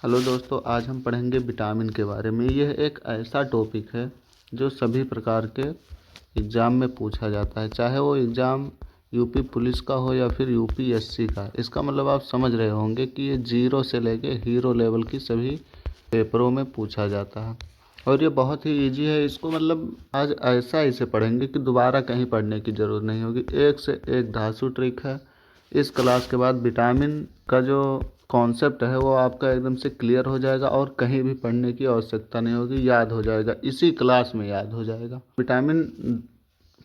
Hello दोस्तों, आज हम पढ़ेंगे विटामिन के बारे में। यह एक ऐसा टॉपिक है जो सभी प्रकार के एग्ज़ाम में पूछा जाता है, चाहे वो एग्ज़ाम यूपी पुलिस का हो या फिर यूपीएससी का। इसका मतलब आप समझ रहे होंगे कि ये जीरो से लेके हीरो लेवल की सभी पेपरों में पूछा जाता है और ये बहुत ही इजी है। इसको मतलब आज ऐसा इसे पढ़ेंगे कि दोबारा कहीं पढ़ने की ज़रूरत नहीं होगी। एक से एक धांसू ट्रिक है। इस क्लास के बाद विटामिन का जो कॉन्सेप्ट है वो आपका एकदम से क्लियर हो जाएगा और कहीं भी पढ़ने की आवश्यकता नहीं होगी, याद हो जाएगा, इसी क्लास में याद हो जाएगा। विटामिन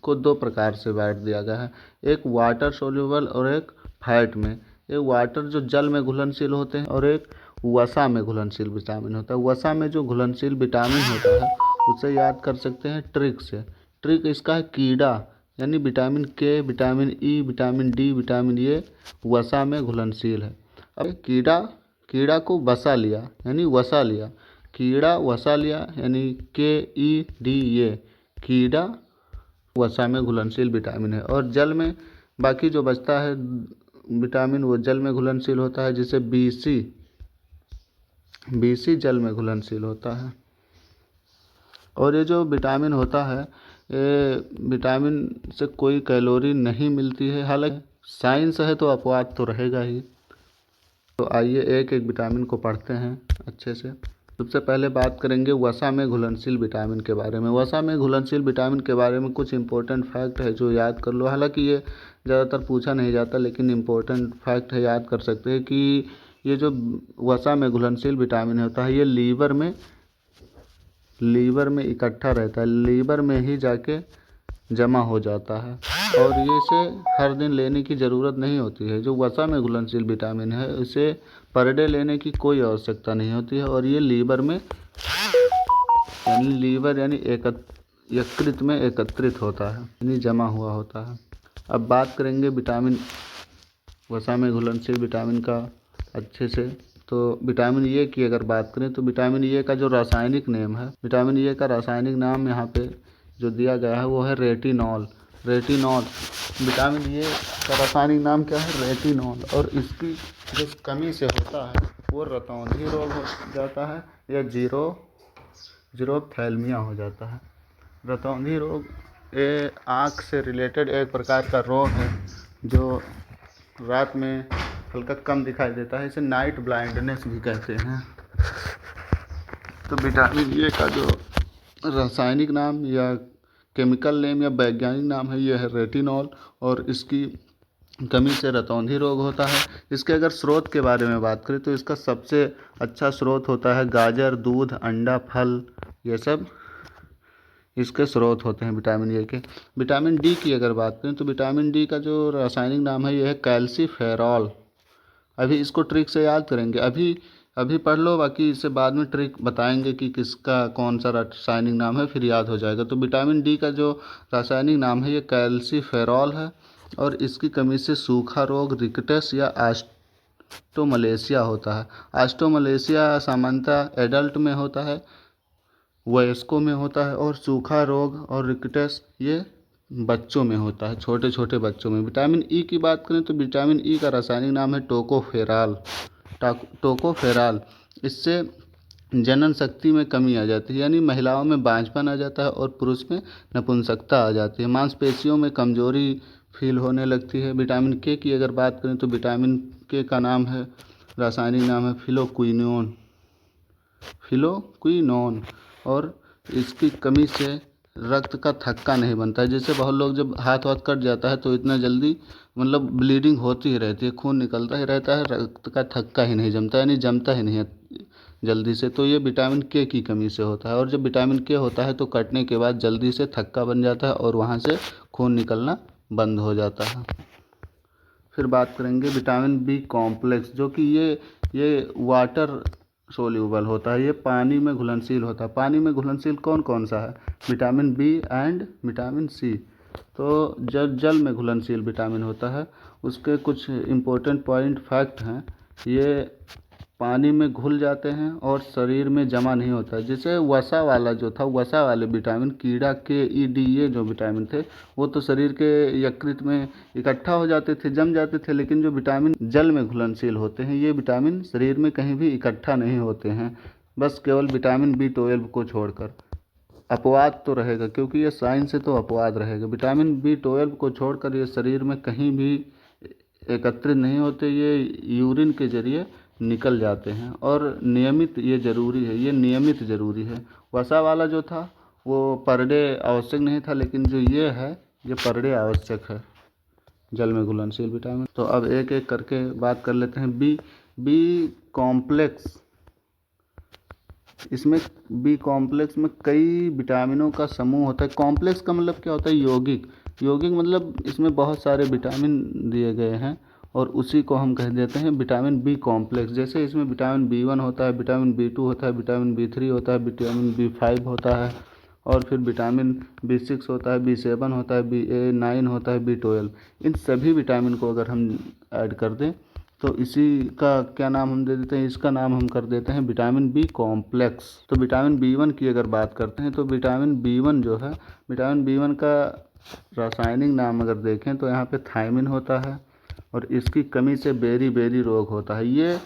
को दो प्रकार से बांट दिया गया है, एक वाटर सोल्यूबल और एक फैट में। एक वाटर जो जल में घुलनशील होते हैं और एक वसा में घुलनशील विटामिन होता है। वसा में जो घुलनशील विटामिन होता है उसे याद कर सकते हैं ट्रिक से। ट्रिक इसका है कीड़ा, यानी विटामिन के, vitamin E, vitamin D, vitamin A वसा में घुलनशील है। अब कीड़ा कीड़ा को वसा लिया यानी वसा लिया, कीड़ा वसा लिया यानी के ई डी ए, कीड़ा वसा में घुलनशील विटामिन है। और जल में बाकी जो बचता है विटामिन वो जल में घुलनशील होता है, जिसे बीसी जल में घुलनशील होता है। और ये जो विटामिन होता है ये विटामिन से कोई कैलोरी नहीं मिलती है। हालांकि साइंस है तो अपवाद तो रहेगा ही। तो आइए एक एक विटामिन को पढ़ते हैं अच्छे से। सबसे पहले बात करेंगे वसा में घुलनशील विटामिन के बारे में। वसा में घुलनशील विटामिन के बारे में कुछ इंपॉर्टेंट फैक्ट है जो याद कर लो। हालांकि ये ज़्यादातर पूछा नहीं जाता, लेकिन इंपॉर्टेंट फैक्ट है, याद कर सकते हैं कि ये जो वसा में घुलनशील विटामिन होता है ये लीवर में इकट्ठा रहता है, लीवर में ही जाके जमा हो जाता है और ये इसे हर दिन लेने की ज़रूरत नहीं होती है। जो वसा में घुलनशील विटामिन है इसे पर डे लेने की कोई आवश्यकता नहीं होती है और ये लीवर में यानी यकृत में एकत्रित होता है, यानी जमा हुआ होता है। अब बात करेंगे विटामिन वसा में घुलनशील विटामिन का अच्छे से। तो विटामिन ए की अगर बात करें तो विटामिन ए का जो रासायनिक नेम है, विटामिन ए का रासायनिक नाम यहाँ पे जो दिया गया है वो है रेटिनॉल। विटामिन ए का रासायनिक नाम क्या है? रेटिनॉल। और इसकी जो कमी से होता है वो रतौंधी रोग हो जाता है या जीरोथैल्मिया हो जाता है। रतौंधी रोग ये आँख से रिलेटेड एक प्रकार का रोग है जो रात में हल्का कम दिखाई देता है। इसे नाइट ब्लाइंडनेस भी कहते हैं। तो विटामिन ए का जो रासायनिक नाम या केमिकल नेम या वैज्ञानिक नाम है यह है रेटिनॉल और इसकी कमी से रतौंधी रोग होता है। इसके अगर स्रोत के बारे में बात करें तो इसका सबसे अच्छा स्रोत होता है गाजर, दूध, अंडा, फल, ये सब इसके स्रोत होते हैं विटामिन ए के। विटामिन डी की अगर बात करें तो विटामिन डी का जो रासायनिक नाम है यह है कैल्सीफेरॉल। अभी इसको ट्रिक से याद करेंगे, अभी पढ़ लो, बाकी इससे बाद में ट्रिक बताएंगे कि किसका कौन सा रासायनिक नाम है, फिर याद हो जाएगा। तो विटामिन डी का जो रासायनिक नाम है ये कैल्सीफेरॉल है और इसकी कमी से सूखा रोग, रिकेट्स या ऑस्टियोमलेशिया होता है। ऑस्टियोमलेशिया सामान्यतः एडल्ट में होता है, वयस्कों में होता है और सूखा रोग और रिकेट्स ये बच्चों में होता है, छोटे छोटे बच्चों में। विटामिन ई की बात करें तो विटामिन ई का रासायनिक नाम है टोकोफेराल। इससे जनन शक्ति में कमी आ जाती है, यानी महिलाओं में बांझपन आ जाता है और पुरुष में नपुंसकता आ जाती है। मांसपेशियों में कमजोरी फील होने लगती है। विटामिन के की अगर बात करें तो विटामिन के का नाम है, रासायनिक नाम है फिलोक्विनोन और इसकी कमी से रक्त का थक्का नहीं बनता है। जैसे बहुत लोग जब हाथ वाथ कट जाता है तो इतना जल्दी मतलब ब्लीडिंग होती ही रहती है, खून निकलता ही रहता है, रक्त का थक्का ही नहीं जमता, यानी जमता ही नहीं है जल्दी से। तो ये विटामिन के की कमी से होता है। और जब विटामिन के होता है तो कटने के बाद जल्दी से थक्का बन जाता है और वहाँ से खून निकलना बंद हो जाता है। फिर बात करेंगे विटामिन बी कॉम्प्लेक्स, जो कि ये वाटर सोल्यूबल होता है, ये पानी में घुलनशील होता है। पानी में घुलनशील कौन कौन सा है? Vitamin B and vitamin C. तो जल में घुलनशील विटामिन होता है, उसके कुछ इम्पोर्टेंट पॉइंट फैक्ट हैं। ये पानी में घुल जाते हैं और शरीर में जमा नहीं होता है। जैसे वसा वाला जो था, वसा वाले विटामिन, कीड़ा के ई डी, ये जो विटामिन थे वो तो शरीर के यकृत में इकट्ठा हो जाते थे, जम जाते थे, लेकिन जो विटामिन जल में घुलनशील होते हैं, ये विटामिन शरीर में कहीं भी इकट्ठा नहीं होते हैं, बस केवल विटामिन B12 को छोड़कर। अपवाद तो रहेगा, क्योंकि ये साइंस से तो अपवाद रहेगा। विटामिन B12 को छोड़कर ये शरीर में कहीं भी एकत्रित नहीं होते, ये यूरिन के जरिए निकल जाते हैं। और नियमित ये ज़रूरी है, ये नियमित ज़रूरी है। वसा वाला जो था वो पर डे आवश्यक नहीं था, लेकिन जो ये है ये पर डे आवश्यक है, जल में घुलनशील विटामिन। तो अब एक एक करके बात कर लेते हैं। बी कॉम्प्लेक्स, इसमें बी कॉम्प्लेक्स में कई विटामिनों का समूह होता है। कॉम्प्लेक्स का मतलब क्या होता है? यौगिक। यौगिक मतलब इसमें बहुत सारे विटामिन दिए गए हैं और उसी को हम कह देते हैं विटामिन बी कॉम्प्लेक्स। जैसे इसमें विटामिन B1 होता है, विटामिन B2 होता है, विटामिन B3 होता है, विटामिन B5 होता है, और फिर विटामिन B6 होता है, B7 होता है, BA9 होता है, B12। इन सभी विटामिन को अगर हम ऐड कर दें तो इसी का क्या नाम हम दे देते हैं? इसका नाम हम कर देते हैं विटामिन बी कॉम्प्लेक्स। तो विटामिन B1 की अगर बात करते हैं तो विटामिन B1 जो है, विटामिन B1 का रासायनिक नाम अगर देखें तो यहाँ पे थायमिन होता है, और इसकी कमी से बेरी रोग होता है। ये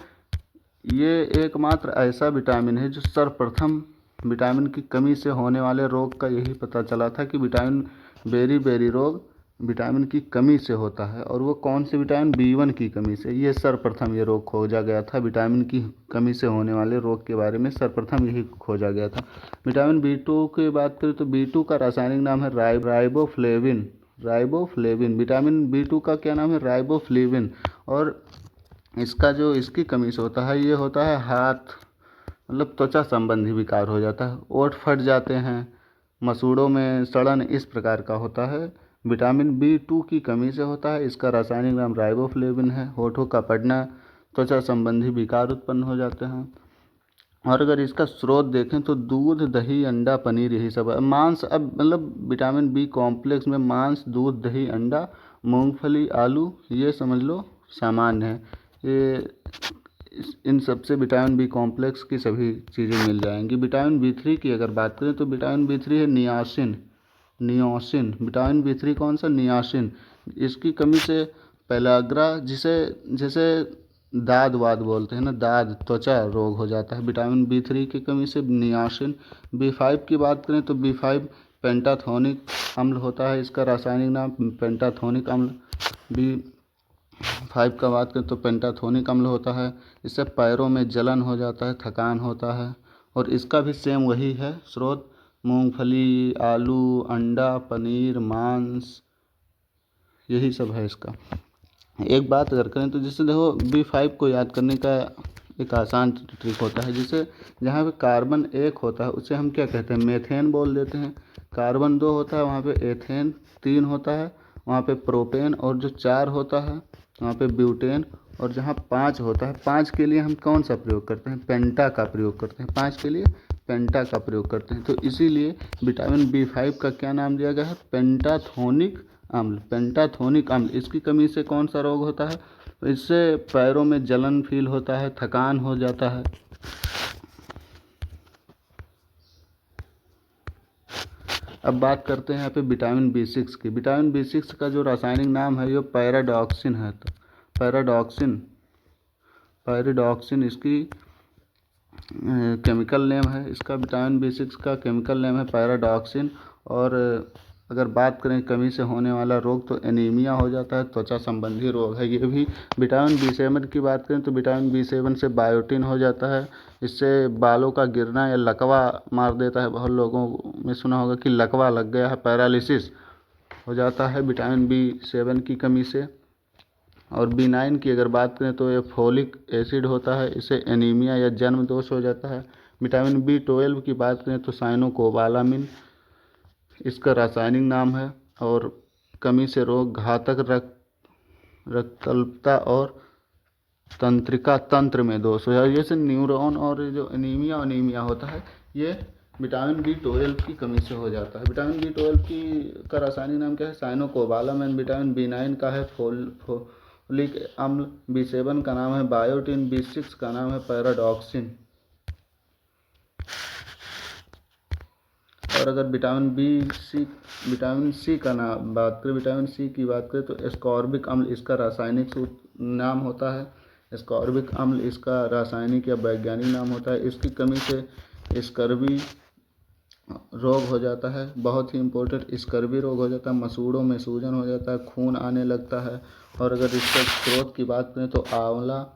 एकमात्र ऐसा विटामिन है जो सर्वप्रथम विटामिन की कमी से होने वाले रोग का यही पता चला था कि विटामिन बेरी रोग विटामिन की कमी से होता है। और वो कौन से विटामिन? B1 की कमी से। ये सर्वप्रथम ये रोग खोजा गया था, विटामिन की कमी से होने वाले रोग के बारे में सर्वप्रथम यही खोजा गया था। विटामिन B2 की बात करें तो B2 का रासायनिक नाम है राइबोफ्लेविन। विटामिन B2 का क्या नाम है? राइबोफ्लेविन। और इसका जो इसकी कमी से होता है, ये होता है हाथ, मतलब त्वचा संबंधी विकार हो जाता है, ओठ फट जाते हैं, मसूड़ों में सड़न, इस प्रकार का होता है। विटामिन B2 की कमी से होता है। इसका रासायनिक नाम राइबोफ्लेविन है। होठों का फटना, त्वचा संबंधी विकार उत्पन्न हो जाते हैं। और अगर इसका स्रोत देखें तो दूध, दही, अंडा, पनीर, यही सब है। मांस, अब मतलब विटामिन बी कॉम्प्लेक्स में मांस, दूध, दही, अंडा, मूंगफली, आलू, ये समझ लो सामान्य है। ये इन सबसे विटामिन बी कॉम्प्लेक्स की सभी चीज़ें मिल जाएंगी। विटामिन B3 की अगर बात करें तो विटामिन B3 है नियासिन। विटामिन B3 कौन सा? नियासिन। इसकी कमी से पेलाग्रा, जैसे दाद वाद बोलते हैं ना, दाद, त्वचा रोग हो जाता है। विटामिन B3 की कमी से नियासिन। B5 की बात करें तो B5 पेंटाथोनिक अम्ल होता है। इसका रासायनिक नाम पेंटाथोनिक अम्ल। B5 का बात करें तो पेंटाथोनिक अम्ल होता है। इससे पैरों में जलन हो जाता है, थकान होता है। और इसका भी सेम वही है स्रोत, मूंगफली, आलू, अंडा, पनीर, मांस, यही सब है इसका। एक बात अगर करें तो जैसे देखो B5 को याद करने का एक आसान ट्रिक होता है। जैसे जहाँ पे कार्बन 1 होता है उसे हम क्या कहते हैं? मेथेन बोल देते हैं। कार्बन 2 होता है वहाँ पे एथेन 3 होता है, वहाँ पे प्रोपेन, और जो 4 होता है वहाँ पे ब्यूटेन, और जहाँ 5 होता है, 5 के लिए हम कौन सा प्रयोग करते हैं? पेंटा का प्रयोग करते हैं। 5 के लिए पेंटा का प्रयोग करते हैं। तो इसीलिए विटामिन B5 का क्या नाम दिया गया है? पेंटाथोनिक अम्ल। पेंटाथोनिक अम्ल। इसकी कमी से कौन सा रोग होता है? इससे पैरों में जलन फील होता है, थकान हो जाता है। अब बात करते हैं यहाँ पे विटामिन B6 की। विटामिन B6 का जो रासायनिक नाम है ये पैराडॉक्सिन है। तो पैराडॉक्सिन इसकी केमिकल नेम है। इसका विटामिन B6 का केमिकल नेम है पैराडॉक्सिन। और अगर बात करें कमी से होने वाला रोग तो एनीमिया हो जाता है, त्वचा संबंधी रोग है ये भी। विटामिन B7 की बात करें तो विटामिन B7 से बायोटिन हो जाता है। इससे बालों का गिरना या लकवा मार देता है। बहुत लोगों में सुना होगा कि लकवा लग गया है, पैरालिसिस हो जाता है विटामिन B7 की कमी से। और B9 की अगर बात करें तो ये फोलिक एसिड होता है, इससे एनीमिया या जन्म दोष हो जाता है। विटामिन B12 की बात करें तो साइनोकोबालामिन इसका रासायनिक नाम है। और कमी से रोग, घातक रक्तल्पता और तंत्रिका तंत्र में दोष हो जाता है। जैसे न्यूरॉन और जो एनीमिया होता है ये विटामिन B12 की कमी से हो जाता है। विटामिन B12 का रासायनिक नाम क्या है? साइनोकोबालामिन। विटामिन B9 का है फोलिक अम्ल B7 का नाम है बायोटिन, B6 का नाम है पैराडॉक्सिन। और अगर विटामिन सी का नाम बात करें, विटामिन सी की बात करें तो एस्कॉर्बिक अम्ल इसका रासायनिक नाम होता है। एस्कॉर्बिक अम्ल इसका रासायनिक या वैज्ञानिक नाम होता है। इसकी कमी से स्कर्वी रोग हो जाता है, बहुत ही इम्पोर्टेंट, स्कर्वी रोग हो जाता है, मसूड़ों में सूजन हो जाता है, खून आने लगता है। और अगर इसके स्रोत की बात करें तो आंवला,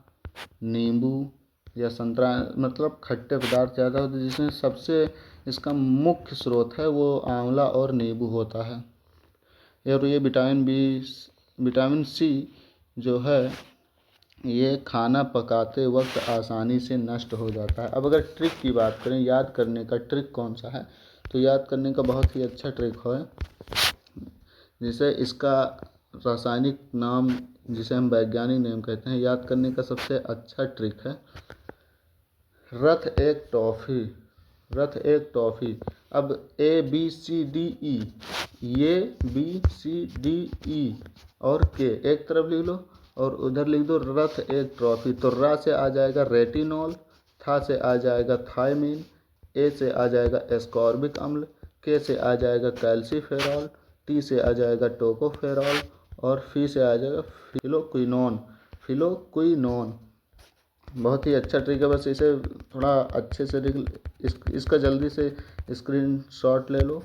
नींबू या संतरा, मतलब खट्टे पदार्थ ज़्यादा होते हैं, जिसमें सबसे इसका मुख्य स्रोत है वो आंवला और नींबू होता है। और ये विटामिन सी जो है ये खाना पकाते वक्त आसानी से नष्ट हो जाता है। अब अगर ट्रिक की बात करें, याद करने का ट्रिक कौन सा है, तो याद करने का बहुत ही अच्छा ट्रिक है, जिसे इसका रासायनिक नाम, जिसे हम वैज्ञानिक नेम कहते हैं, याद करने का सबसे अच्छा ट्रिक है रथ एक टॉफ़ी। रथ एक टॉफ़ी। अब ABCDE, ये BCDE और के एक तरफ लिख लो और उधर लिख दो रथ एक ट्रॉफी। तो रा से आ जाएगा रेटिनॉल, था से आ जाएगा थायमीन, ए से आ जाएगा एस्कॉर्बिक अम्ल, के से आ जाएगा कैल्सीफेरॉल, टी से आ जाएगा टोकोफेरॉल और फी से आ जाएगा फिलोक्विनोन। बहुत ही अच्छा ट्रिक है, बस इसे थोड़ा अच्छे से इसका जल्दी से स्क्रीनशॉट ले लो।